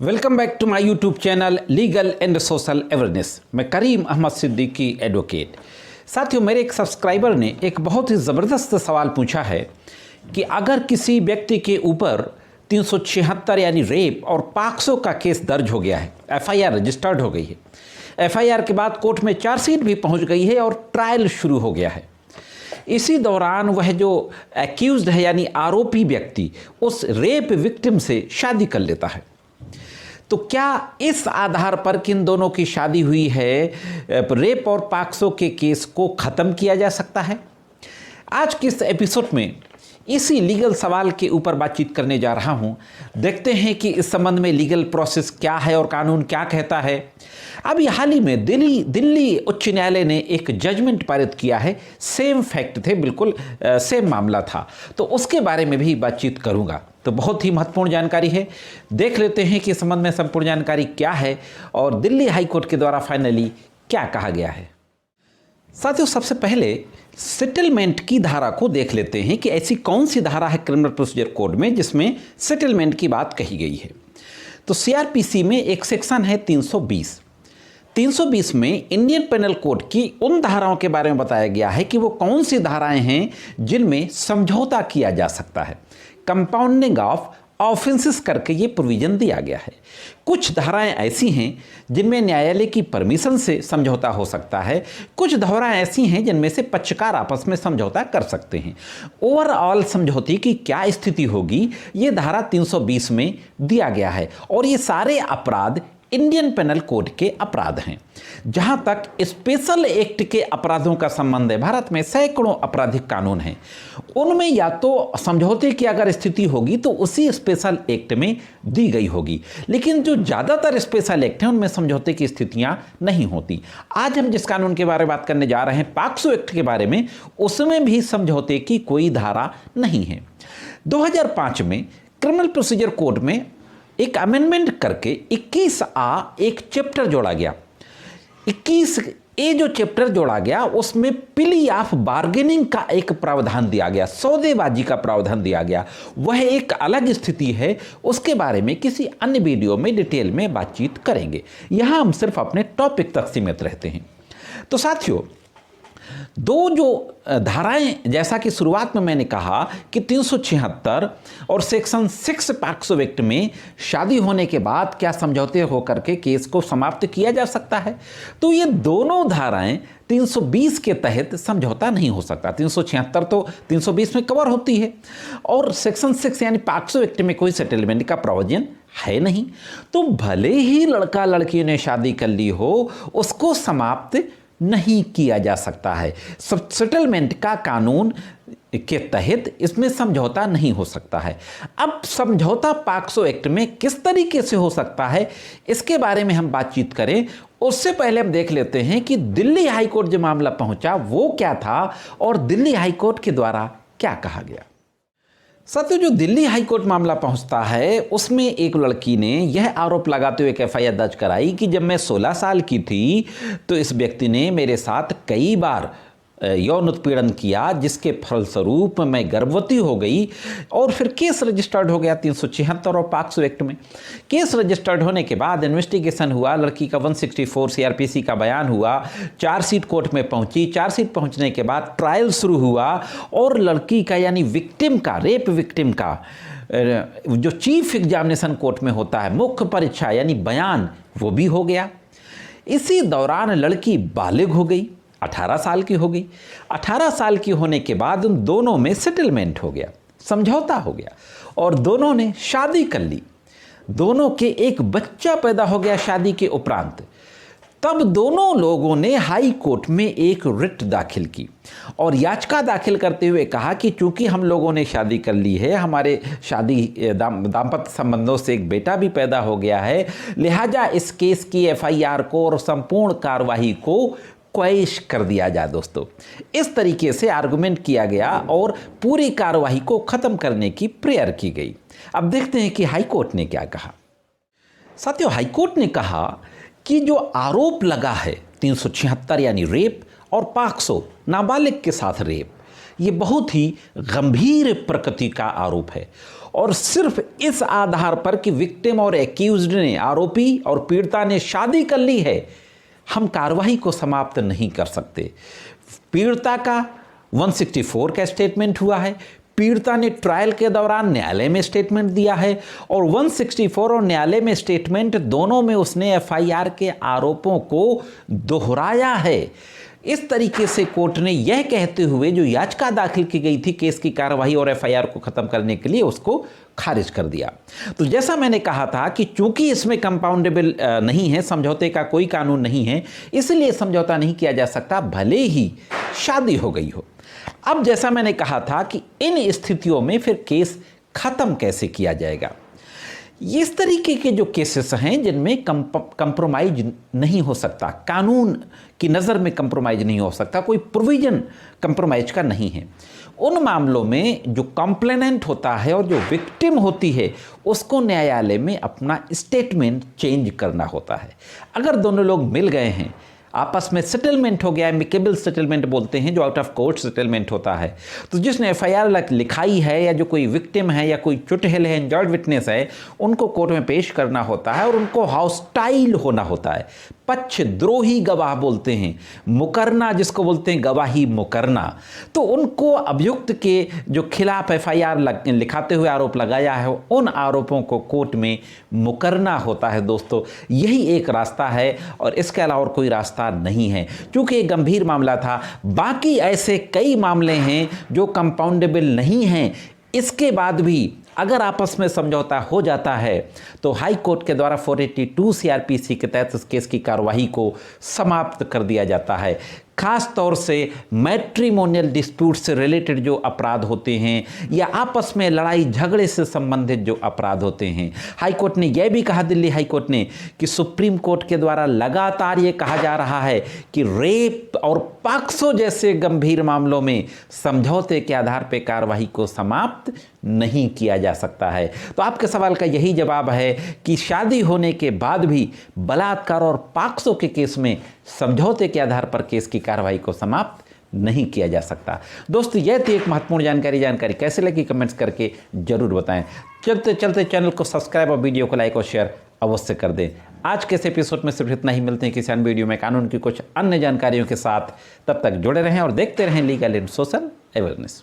Welcome back to my YouTube channel legal and social awareness. मैं Karim Ahmad Siddiqui advocate. साथियों, मेरे एक सब्सक्राइबर ने एक बहुत ही ज़बरदस्त सवाल पूछा है कि अगर किसी व्यक्ति के ऊपर 376 यानी रेप और पॉक्सो का केस दर्ज हो गया है, एफआईआर रजिस्टर्ड हो गई है, एफआईआर के बाद कोर्ट में चार्जशीट भी पहुंच गई है और ट्रायल शुरू हो गया है, इसी दौरान वह जो एक्यूज्ड है यानी आरोपी व्यक्ति उस रेप विक्टिम से शादी कर लेता है, तो क्या इस आधार पर कि इन दोनों की शादी हुई है, रेप और पॉक्सो के केस को ख़त्म किया जा सकता है? आज के इस एपिसोड में इसी लीगल सवाल के ऊपर बातचीत करने जा रहा हूं। देखते हैं कि इस संबंध में लीगल प्रोसेस क्या है और कानून क्या कहता है। अभी हाल ही में दिल्ली उच्च न्यायालय ने एक जजमेंट पारित किया है। सेम फैक्ट थे, बिल्कुल सेम मामला था, तो उसके बारे में भी बातचीत करूंगा। तो बहुत ही महत्वपूर्ण जानकारी है, देख लेते हैं कि इस संबंध में संपूर्ण जानकारी क्या है और दिल्ली हाई कोर्ट के द्वारा फाइनली क्या कहा गया है। साथियों, सबसे पहले सेटलमेंट की धारा को देख लेते हैं कि ऐसी कौन सी धारा है क्रिमिनल प्रोसीजर कोड में जिसमें सेटलमेंट की बात कही गई है। तो सीआरपीसी में एक सेक्शन है 320 में इंडियन पेनल कोड की उन धाराओं के बारे में बताया गया है कि वो कौन सी धाराएं हैं जिनमें समझौता किया जा सकता है। कंपाउंडिंग ऑफ ऑफेंसेस करके ये प्रोविजन दिया गया है। कुछ धाराएं ऐसी हैं जिनमें न्यायालय की परमिशन से समझौता हो सकता है, कुछ धाराएं ऐसी हैं जिनमें से पक्षकार आपस में समझौता कर सकते हैं। ओवरऑल समझौते की क्या स्थिति होगी ये धारा 320 में दिया गया है और ये सारे अपराध इंडियन पेनल कोड के अपराध हैं। जहां तक स्पेशल एक्ट के अपराधों का संबंध है, भारत में सैकड़ों आपराधिक कानून हैं, उनमें या तो समझौते की अगर स्थिति होगी तो उसी स्पेशल एक्ट में दी गई होगी, लेकिन जो ज़्यादातर स्पेशल एक्ट हैं उनमें समझौते की स्थितियां नहीं होती। आज हम जिस कानून के बारे में बात करने जा रहे हैं, पॉक्सो एक्ट के बारे में, उसमें भी समझौते की कोई धारा नहीं है। 2005 में क्रिमिनल प्रोसीजर कोड में एक अमेंडमेंट करके 21A एक चैप्टर जोड़ा गया। 21A जो चैप्टर जोड़ा गया उसमें प्ली ऑफ बार्गेनिंग का एक प्रावधान दिया गया, सौदेबाजी का प्रावधान दिया गया। वह एक अलग स्थिति है, उसके बारे में किसी अन्य वीडियो में डिटेल में बातचीत करेंगे। यहां हम सिर्फ अपने टॉपिक तक सीमित रहते हैं। तो साथियों, दो जो धाराएं, जैसा कि शुरुआत में मैंने कहा कि 376 और सेक्शन 6 पॉक्सो एक्ट में शादी होने के बाद क्या समझौते होकर के केस को समाप्त किया जा सकता है, तो ये दोनों धाराएं 320 के तहत समझौता नहीं हो सकता। 376 तो 320 में कवर होती है और सेक्शन 6 यानी पॉक्सो एक्ट में कोई सेटलमेंट का प्रोविजन है नहीं। तो भले ही लड़का लड़की ने शादी कर ली हो, उसको समाप्त नहीं किया जा सकता है। सेटलमेंट का कानून के तहत इसमें समझौता नहीं हो सकता है। अब समझौता पॉक्सो एक्ट में किस तरीके से हो सकता है, इसके बारे में हम बातचीत करें। उससे पहले हम देख लेते हैं कि दिल्ली हाई कोर्ट जो मामला पहुंचा वो क्या था और दिल्ली हाई कोर्ट के द्वारा क्या कहा गया। साथियों, जो दिल्ली हाई कोर्ट मामला पहुंचता है उसमें एक लड़की ने यह आरोप लगाते हुए एक एफआईआर दर्ज कराई कि जब मैं 16 साल की थी तो इस व्यक्ति ने मेरे साथ कई बार यौन उत्पीड़न किया, जिसके फलस्वरूप मैं गर्भवती हो गई और फिर केस रजिस्टर्ड हो गया 376 और पॉक्सो एक्ट में। केस रजिस्टर्ड होने के बाद इन्वेस्टिगेशन हुआ, लड़की का 164 सीआरपीसी का बयान हुआ, चार्जशीट कोर्ट में पहुंची, चार्जशीट पहुंचने के बाद ट्रायल शुरू हुआ और लड़की का यानी विक्टिम का, रेप विक्टिम का जो चीफ एग्जामिनेशन कोर्ट में होता है, मुख्य परीक्षा यानी बयान, वो भी हो गया। इसी दौरान लड़की बालिग हो गई, 18 साल की हो गई। 18 साल की होने के बाद उन दोनों में सेटलमेंट हो गया, समझौता हो गया और दोनों ने शादी कर ली। दोनों के एक बच्चा पैदा हो गया शादी के उपरांत। तब दोनों लोगों ने हाई कोर्ट में एक रिट दाखिल की और याचिका दाखिल करते हुए कहा कि चूंकि हम लोगों ने शादी कर ली है, हमारे दाम्पत्य संबंधों से एक बेटा भी पैदा हो गया है, लिहाजा इस केस की एफआईआर को और संपूर्ण कार्यवाही को क्वैश कर दिया जाए। दोस्तों, इस तरीके से आर्गुमेंट किया गया और पूरी कार्यवाही को खत्म करने की प्रेयर की गई। अब देखते हैं कि हाई कोर्ट ने क्या कहा। साथियों, हाई कोर्ट ने कहा कि जो आरोप लगा है 376 यानी रेप और पॉक्सो नाबालिग के साथ रेप, ये बहुत ही गंभीर प्रकृति का आरोप है और सिर्फ इस आधार पर कि विक्टिम और एक्यूज्ड ने, आरोपी और पीड़िता ने शादी कर ली है, हम कार्रवाई को समाप्त नहीं कर सकते। पीड़िता का 164 का स्टेटमेंट हुआ है, पीड़िता ने ट्रायल के दौरान न्यायालय में स्टेटमेंट दिया है और 164 और न्यायालय में स्टेटमेंट दोनों में उसने एफआईआर के आरोपों को दोहराया है। इस तरीके से कोर्ट ने यह कहते हुए जो याचिका दाखिल की गई थी केस की कार्रवाई और एफआईआर को खत्म करने के लिए, उसको खारिज कर दिया। तो जैसा मैंने कहा था कि चूंकि इसमें कंपाउंडेबल नहीं है, समझौते का कोई कानून नहीं है, इसलिए समझौता नहीं किया जा सकता भले ही शादी हो गई हो। अब जैसा मैंने कहा था कि इन स्थितियों में फिर केस खत्म कैसे किया जाएगा। इस तरीके के जो केसेस हैं जिनमें कंप्रोमाइज नहीं हो सकता, कानून की नज़र में कंप्रोमाइज नहीं हो सकता, कोई प्रोविजन कंप्रोमाइज का नहीं है, उन मामलों में जो कंप्लेनेंट होता है और जो विक्टिम होती है उसको न्यायालय में अपना स्टेटमेंट चेंज करना होता है। अगर दोनों लोग मिल गए हैं, आपस में सेटलमेंट हो गया, एमिकेबल सेटलमेंट बोलते हैं, जो आउट ऑफ कोर्ट सेटलमेंट होता है, तो जिसने एफआईआर लिखाई है या जो कोई विक्टिम है या कोई चुटहल है, इंजर्ड विटनेस है, उनको कोर्ट में पेश करना होता है और उनको हॉस्टाइल होना होता है। पक्षद्रोही गवाह बोलते हैं, मुकरना जिसको बोलते हैं, गवाही मुकरना। तो उनको अभियुक्त के जो खिलाफ एफआईआर लिखाते हुए आरोप लगाया है, उन आरोपों को कोर्ट में मुकरना होता है। दोस्तों, यही एक रास्ता है और इसके अलावा और कोई रास्ता नहीं है, क्योंकि एक गंभीर मामला था। बाकी ऐसे कई मामले हैं जो कंपाउंडेबल नहीं हैं, इसके बाद भी अगर आपस में समझौता हो जाता है तो हाई कोर्ट के द्वारा 482 सीआरपीसी के तहत इस केस की कार्रवाई को समाप्त कर दिया जाता है। खास तौर से मैट्रिमोनियल डिस्प्यूट से रिलेटेड जो अपराध होते हैं या आपस में लड़ाई झगड़े से संबंधित जो अपराध होते हैं, हाई कोर्ट ने यह भी कहा, दिल्ली हाई कोर्ट ने, कि सुप्रीम कोर्ट के द्वारा लगातार ये कहा जा रहा है कि रेप और पॉक्सो जैसे गंभीर मामलों में समझौते के आधार पर कार्रवाई को समाप्त नहीं किया जा सकता है। तो आपके सवाल का यही जवाब है कि शादी होने के बाद भी बलात्कार और पॉक्सो के केस में समझौते के आधार पर केस की कार्रवाई को समाप्त नहीं किया जा सकता। दोस्तों, यह थी एक महत्वपूर्ण जानकारी कैसे लगी कमेंट्स करके जरूर बताएं। चलते चलते चैनल को सब्सक्राइब और वीडियो को लाइक और शेयर अवश्य कर दें। आज के इस एपिसोड में सिर्फ इतना ही। मिलते हैं किसी अन्य वीडियो में कानून की कुछ अन्य जानकारियों के साथ। तब तक जुड़े रहें और देखते रहें लीगल एंड सोशल अवेयरनेस।